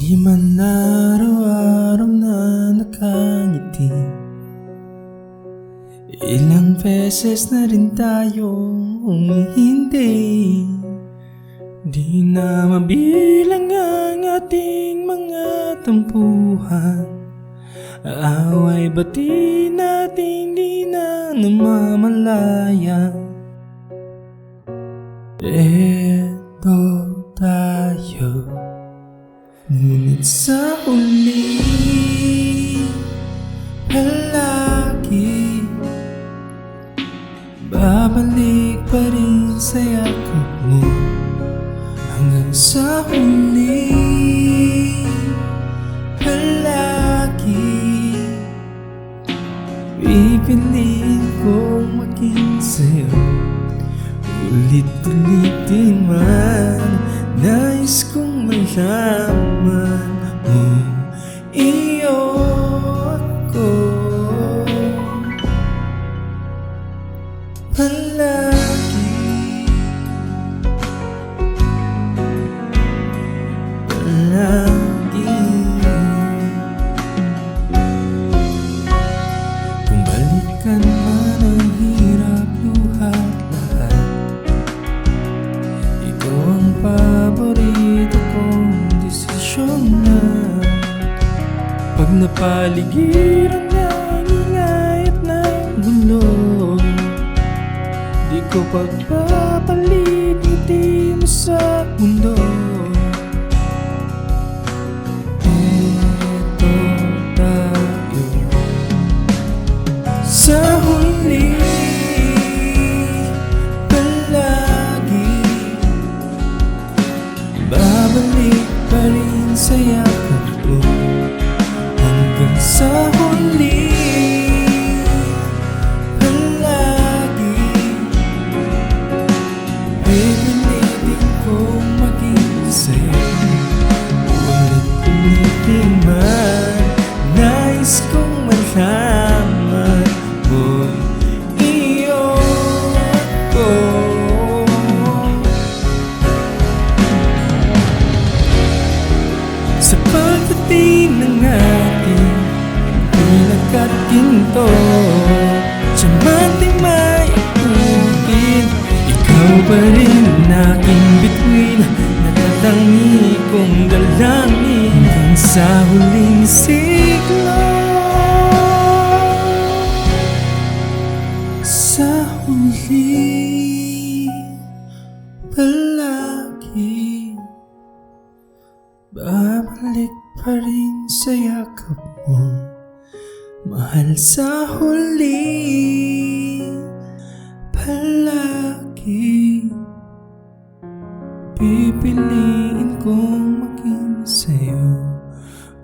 Di man araw-araw na nakangiti, ilang beses na rin tayong humihindi. Di na mabilang ang ating mga tampuhan, away bati natin di na namamalaya. Eto tayo, ngunit sa huli palagi babalik pa rin sa yakap mo. Hanggang sa huli palagi pipiliin kong maging sa'yo. Ulit-ulitin man, nais kong malaman mo, iyo ako palagi, palagi. Kung balikan man ang hirap luhat lahat, ikaw ang paborito kong desisyon na. Pag napaligiran ng ingay at ng gulo, di ko pagpapalit ngiti mo sa mundo. Eto tayo, sa huli palagi babalik pa rin sa yakap ko. Hanggang sa huli palagi pipilitin kong maging sa'yo. Ulit-ulitin man, nais kong malaman mo, iyo ako. Sa pagdating ng ating hilag at ginto, sa mating may ikutin, ikaw pa rin aking bituin, natatangi kong dalangin hanggang sa huling siglo. Sa huli palagi babalik pa rin sa yakap mo, mahal. Sa huli palagi pipiliin kong maging sa'yo.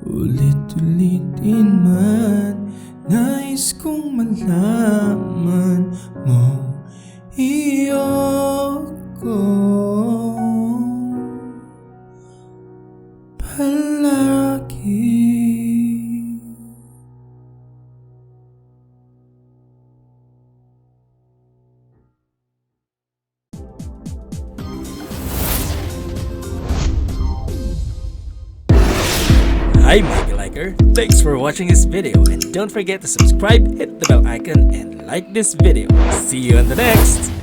Ulit-ulitin man, nais kong malaman mo, iyo ko palagi. Hi Mega Liker, thanks for watching this video and don't forget to subscribe, hit the bell icon and like this video. See you on the next!